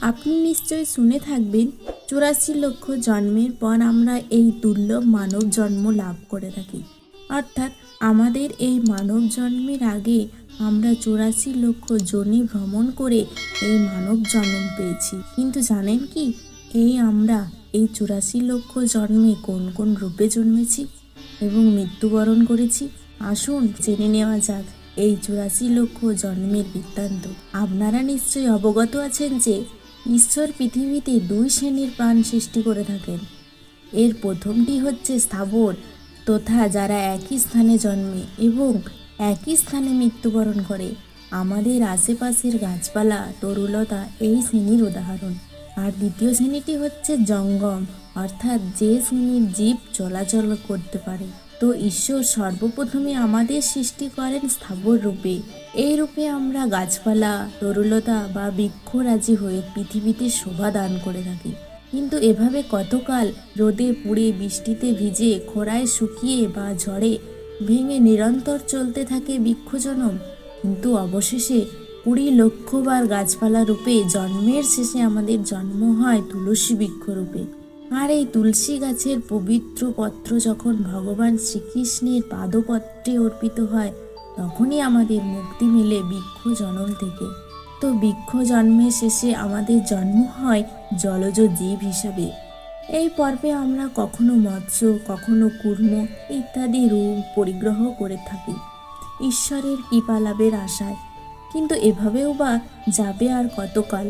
আপনি নিশ্চয়ই শুনে থাকবেন 84 লক্ষ জন্মের পর আমরা এই দুর্লভ মানব জন্ম লাভ করে থাকি। অর্থাৎ আমাদের এই মানব জন্মের আগে আমরা 84 লক্ষ যোনি ভ্রমণ করে এই মানব জন্ম পেয়েছি। কিন্তু জানেন কি, আমরা এই 84 লক্ষ জন্মে কোন কোন রূপে জন্মেছি এবং মৃত্যুবরণ করেছি? আসুন জেনে নেওয়া যাক এই 84 লক্ষ জন্মের বৃত্তান্ত। আপনারা নিশ্চয়ই অবগত আছেন যে ঈশ্বর পৃথিবীতে 2 শ্রেণীর প্রাণ সৃষ্টি করে থাকেন। এর প্রথমটি হচ্ছে স্থাবর, তথা যারা একই স্থানে জন্মে এবং একই স্থানে মৃত্যুবরণ করে। আমাদের আশেপাশের গাছপালা, তরুলতা এই শ্রেণীর উদাহরণ। আর দ্বিতীয় শ্রেণীটি হচ্ছে জঙ্গম, অর্থাৎ যে শ্রেণীর জীব চলাচল করতে পারে। তো ঈশ্বর সর্বপ্রথমে আমাদের সৃষ্টি করেন স্থাবর রূপে। এই রূপে আমরা গাছপালা, তরুলতা বা বৃক্ষরাজি হয়ে পৃথিবীতে শোভা দান করে থাকি। কিন্তু এভাবে কতকাল রোদে পুড়ে, বৃষ্টিতে ভিজে, খরায় শুকিয়ে বা ঝড়ে ভেঙে নিরন্তর চলতে থাকে বৃক্ষজনম। কিন্তু অবশেষে 20 লক্ষবার গাছপালা রূপে জন্মের শেষে আমাদের জন্ম হয় তুলসী বৃক্ষ রূপে। আর এই তুলসী গাছের পবিত্র পত্র যখন ভগবান শ্রীকৃষ্ণের পাদপত্রে অর্পিত হয়, তখনই আমাদের মুক্তি মেলে বৃক্ষ জন্ম থেকে। তো বৃক্ষ জন্মের শেষে আমাদের জন্ম হয় জলজ জীব হিসাবে। এই পর্বে আমরা কখনো মৎস্য, কখনো কূর্ম ইত্যাদি রূপ পরিগ্রহ করে থাকি ঈশ্বরের কৃপা লাভের আশায়। কিন্তু এভাবেও বা যাবে আর কতকাল?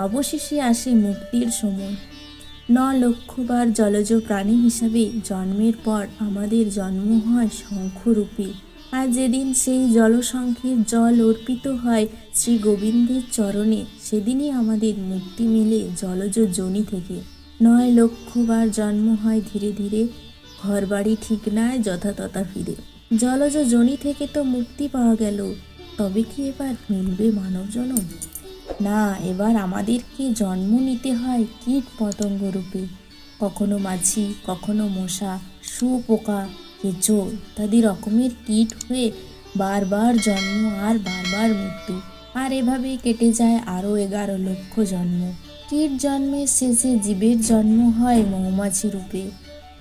অবশেষে আসে মুক্তির সময়। 9 লক্ষবার জলজ প্রাণী হিসাবে জন্মের পর আমাদের জন্ম হয় শঙ্খরূপী। আর যেদিন সেই জলশঙ্খের জল অর্পিত হয় শ্রী গোবিন্দের চরণে, সেদিনই আমাদের মুক্তি মেলে জলজ যোনি থেকে। 9 লক্ষবার জন্ম হয় ধীরে ধীরে, ঘর বাড়ি ঠিক নাই যথাতথা ফিরে। জলজ যোনি থেকে তো মুক্তি পাওয়া গেল, তবে কি এবার মিলবে মানব জন্ম? না, এবার আমাদেরকে জন্ম নিতে হয় কীট পতঙ্গ রূপে। কখনো মাছি, কখনো মশা, শুঁয়োপোকা, কেঁচো ইত্যাদি রকমের কীট হয়ে বারবার জন্ম আর বারবার মৃত্যু। আর এভাবেই কেটে যায় আরও 11 লক্ষ জন্ম। কীট জন্মের শেষে জীবের জন্ম হয় মৌমাছি রূপে।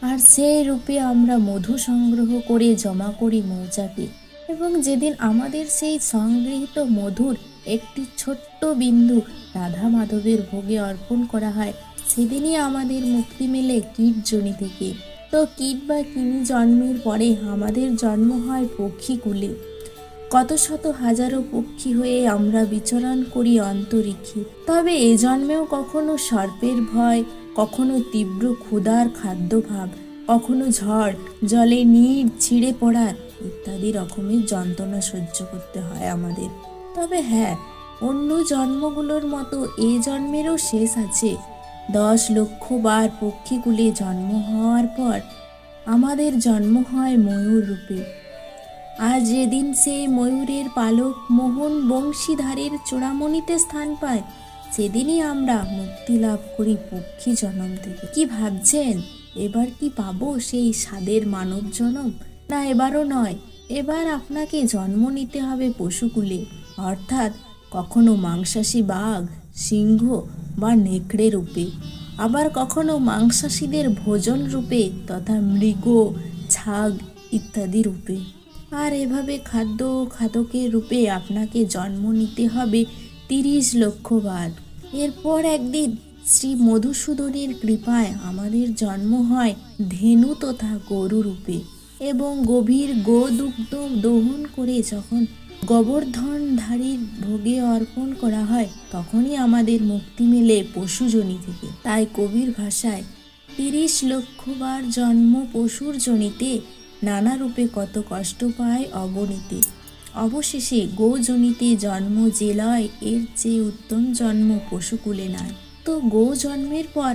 আর সেই রূপে আমরা মধু সংগ্রহ করে জমা করি মৌচাকে। এবং যেদিন আমাদের সেই সংগৃহীত মধুর একটি ছোট্ট বিন্দু রাধা মাধবের ভোগে অর্পণ করা হয়, সেদিনই আমাদের মুক্তি মেলে কীট যোনি থেকে। তো কীট বা কৃমি জন্মের পরে আমাদের জন্ম হয় পক্ষীকুলে। কত শত হাজারো পক্ষী হয়ে আমরা বিচরণ করি অন্তরিক্ষে। তবে এ জন্মেও কখনো সর্পের ভয়, কখনো তীব্র ক্ষুধার খাদ্যভাব, কখনো ঝড় জলে নীড় ছিঁড়ে পড়ার ইত্যাদি রকমের যন্ত্রণা সহ্য করতে হয় আমাদের। তবে হ্যাঁ, অন্য জন্মগুলোর মতো এই জন্মেরও শেষ আছে। 10 লক্ষবার পক্ষীকুলে জন্ম হওয়ার পর আমাদের জন্ম হয় ময়ূর রূপে। আর যেদিন সেই ময়ূরের পালক মোহন বংশীধারের চূড়ামণিতে স্থান পায়, সেদিনই আমরা মুক্তি লাভ করি পক্ষী জন্ম থেকে। কি ভাবছেন, এবার কি পাবো সেই স্বাদের মানব জন্ম? না, এবারও নয়। এবার আপনাকে জন্ম নিতে হবে পশুকুলে, অর্থাৎ কখনো মাংসাশী বাঘ, সিংহ বা নেকড়ে রূপে, আবার কখনো মাংসাশীদের ভোজন রূপে তথা মৃগ, ছাগ ইত্যাদি রূপে। আর এভাবে খাদ্য ও খাদকের রূপে আপনাকে জন্ম নিতে হবে 30 লক্ষবার। এরপর একদিন শ্রী মধুসূদনের কৃপায় আমাদের জন্ম হয় ধেনু তথা গরু রূপে। এবং গভীর গোদুগ্ধ দহন করে যখন গোবর্ধনধারীর ভোগে অর্পণ করা হয়, তখনই আমাদের মুক্তি মেলে পশুজনি থেকে। তাই কবির ভাষায় 30 লক্ষবার জন্ম পশুর জনিতে, নানা রূপে কত কষ্ট পায় অগণিতে। অবশেষে গোজনিতে জন্ম যে লয়, এর চেয়ে উত্তম জন্ম পশুকুলে নয়। তো গো জন্মের পর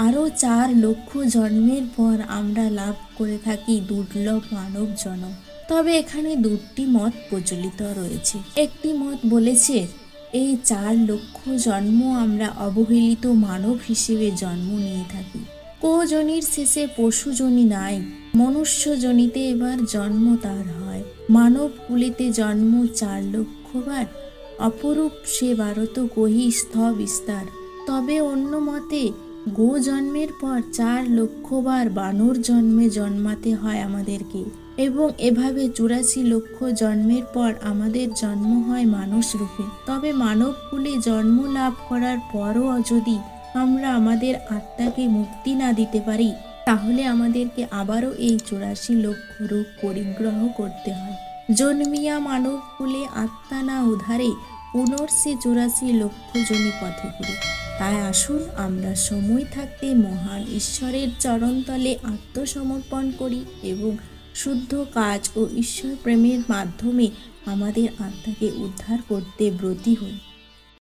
আরও 4 লক্ষ জন্মের পর আমরা লাভ করে থাকি দুর্লভ মানব জন্ম। তবে এখানে 2টি মত প্রচলিত রয়েছে। একটি মত বলেছে এই 4 লক্ষ জন্ম আমরা অবহেলিত মানব হিসেবে জন্ম নিয়ে থাকি। কোজনির শেষে পশু জনি নাই, মনুষ্য জনিতে এবার জন্ম তার হয়। মানব কুলেতে জন্ম 4 লক্ষবার, অপরূপ সে ভারত কহি স্থ বিস্তার। তবে অন্য মতে গো জন্মের পর 4 লক্ষবার বানর জন্মে জন্মাতে হয় আমাদেরকে, এবং এভাবে 84 লক্ষ জন্মের পর আমাদের জন্ম হয় মানুষ রূপে। তবে মানব কুলে জন্ম লাভ করার পরও যদি আমরা আমাদের আত্মাকে মুক্তি না দিতে পারি, তাহলে আমাদেরকে আবারও এই 84 লক্ষ রূপ পরিগ্রহ করতে হয়। জন্মিয়া মানব কুলে আত্মা না উধারে, পুনর্সে 84 লক্ষ জনি পথে ঘুরে। তাই আসুন আমরা সময় থাকতে মহান ঈশ্বরের চরণতলে আত্মসমর্পণ করি এবং শুদ্ধ কাজ ও ঈশ্বর প্রেমের মাধ্যমে আমাদের আত্মাকে উদ্ধার করতে ব্রতী হই।